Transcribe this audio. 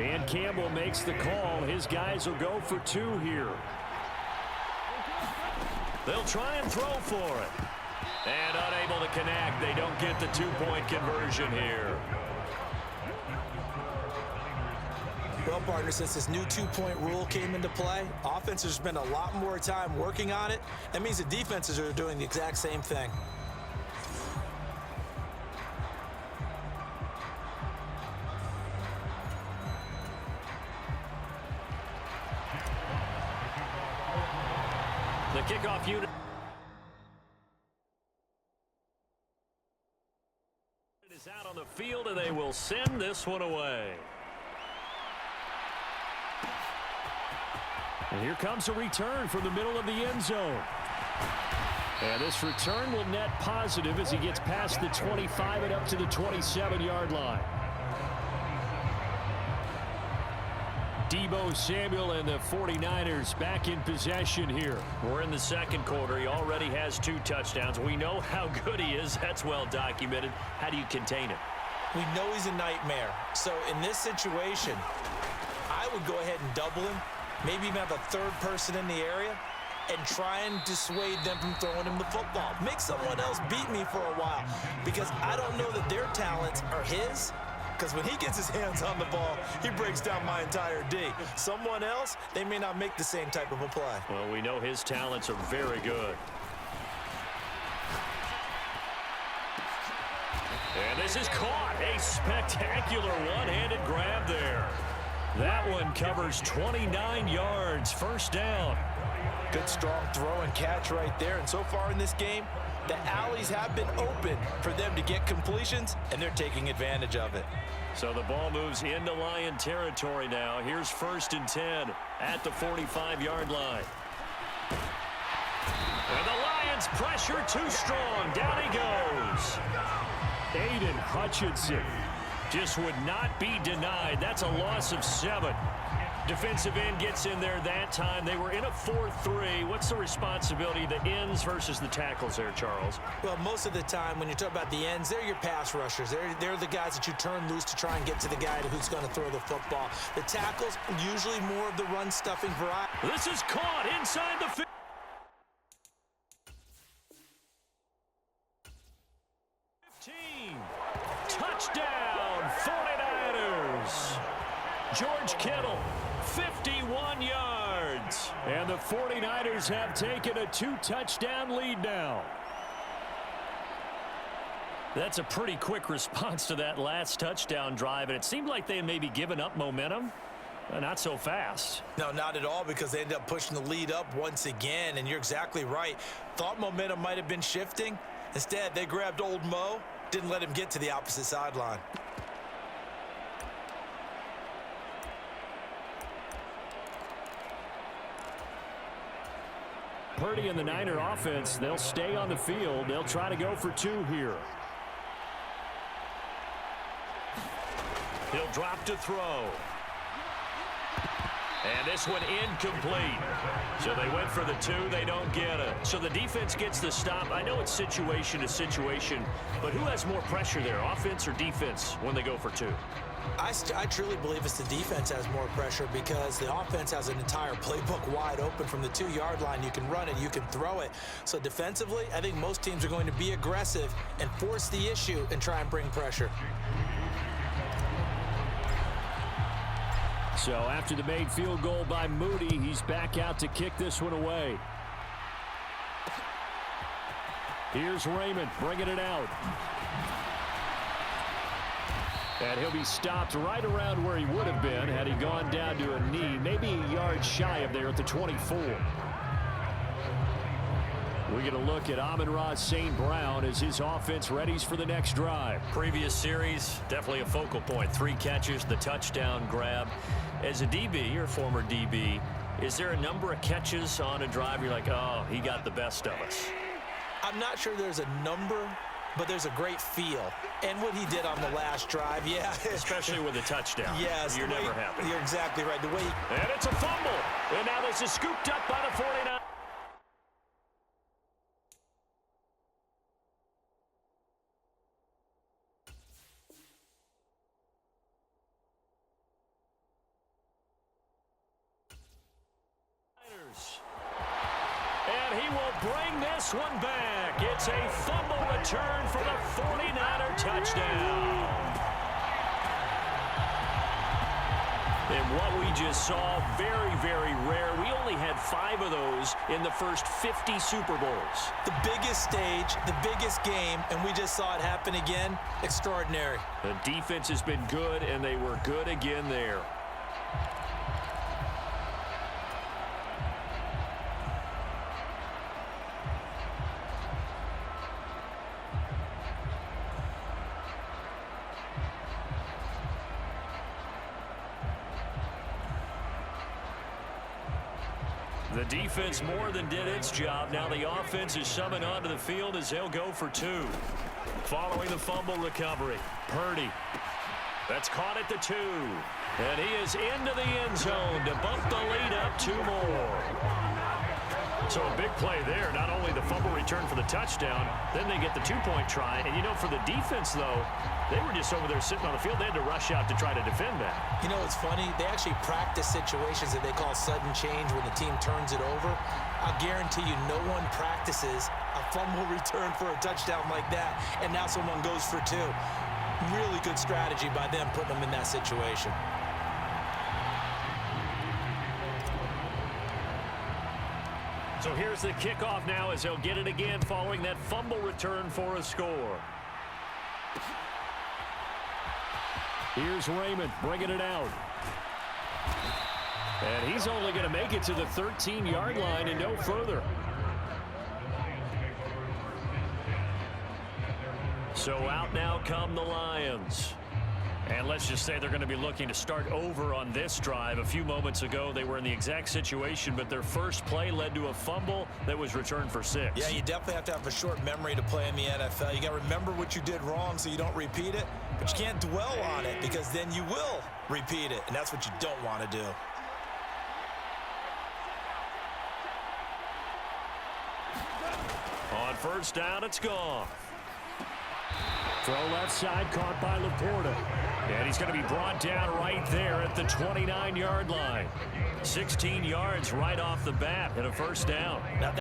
Dan Campbell makes the call. His guys will go for 2 here. They'll try and throw for it. And unable to connect. They don't get the 2-point conversion here. Well, partner, since this new 2-point rule came into play, offenses spend a lot more time working on it. That means the defenses are doing the exact same thing. The kickoff unit is out on the field, and they will send this one away. And here comes a return from the middle of the end zone. And this return will net positive as he gets past the 25 and up to the 27-yard line. Deebo Samuel and the 49ers back in possession here. We're in the second quarter. He already has 2 touchdowns. We know how good he is. That's well documented. How do you contain him? We know he's a nightmare. So in this situation, I would go ahead and double him. Maybe even have a third person in the area and try and dissuade them from throwing him the football. Make someone else beat me for a while because I don't know that their talents are his. Because when he gets his hands on the ball, he breaks down my entire D. Someone else, they may not make the same type of a play. Well, we know his talents are very good. And this is caught. A spectacular one-handed grab there. That one covers 29 yards. First down. Good strong throw and catch right there. And so far in this game, the alleys have been open for them to get completions, and they're taking advantage of it. So the ball moves into Lion territory now. Here's 1st and 10 at the 45-yard line. And the Lions pressure too strong. Down he goes. Aiden Hutchinson just would not be denied. That's a loss of 7. Defensive end gets in there that time. They were in a 4-3. What's the responsibility of the ends versus the tackles there, Charles? Well, most of the time when you talk about the ends, they're your pass rushers. They're the guys that you turn loose to try and get to the guy who's going to throw the football. The tackles, usually more of the run-stuffing variety. This is caught inside the 15. Touchdown, 49ers. George Kittle, 51 yards. And the 49ers have taken a 2-touchdown lead now. That's a pretty quick response to that last touchdown drive, and it seemed like they had maybe given up momentum. Not so fast. No, not at all, because they ended up pushing the lead up once again, and you're exactly right. Thought momentum might have been shifting. Instead, they grabbed old Mo, didn't let him get to the opposite sideline. Purdy and the Niner offense, they'll stay on the field. They'll try to go for 2 here. He'll drop to throw. And this one incomplete. So they went for the 2. They don't get it. So the defense gets the stop. I know it's situation to situation, but who has more pressure there, offense or defense, when they go for 2? I truly believe it's the defense has more pressure because the offense has an entire playbook wide open from the 2-yard line. You can run it, you can throw it. So defensively, I think most teams are going to be aggressive and force the issue and try and bring pressure. So after the made field goal by Moody, he's back out to kick this one away. Here's Raymond bringing it out. And he'll be stopped right around where he would have been had he gone down to a knee, maybe a yard shy of there at the 24. We get a look at Amon-Ra St. Brown as his offense readies for the next drive. Previous series, definitely a focal point. 3 catches, the touchdown grab. As a DB, or former DB, is there a number of catches on a drive you're like, oh, he got the best of us? I'm not sure there's a number, but there's a great feel. And what he did on the last drive, yeah. Especially with a touchdown. Yes. You're never happy. You're exactly right. The way and it's a fumble. And now this is scooped up by the 49ers. he will bring this one back. It's a fumble return for the 49er touchdown. And what we just saw, very, very rare. We only had 5 of those in the first 50 Super Bowls. The biggest stage, the biggest game, and we just saw it happen again. Extraordinary. The defense has been good, and they were good again there. The defense more than did its job. Now the offense is summoned onto the field as they'll go for 2. Following the fumble recovery, Purdy. That's caught at the 2. And he is into the end zone to bump the lead up 2 more. So a big play there. Not only the fumble return for the touchdown, then they get the 2-point try. And, you know, for the defense, though, they were just over there sitting on the field. They had to rush out to try to defend that. You know what's funny? They actually practice situations that they call sudden change when the team turns it over. I'll guarantee you no one practices a fumble return for a touchdown like that, and now someone goes for 2. Really good strategy by them putting them in that situation. So here's the kickoff now as they'll get it again following that fumble return for a score. Here's Raymond bringing it out. And he's only going to make it to the 13-yard line and no further. So out now come the Lions. And let's just say they're going to be looking to start over on this drive. A few moments ago, they were in the exact situation, but their first play led to a fumble that was returned for 6. Yeah, you definitely have to have a short memory to play in the NFL. You got to remember what you did wrong so you don't repeat it, but you can't dwell on it because then you will repeat it, and that's what you don't want to do. On first down, it's gone. Throw left side, caught by Laporta. And he's going to be brought down right there at the 29-yard line. 16 yards right off the bat and a first down. Now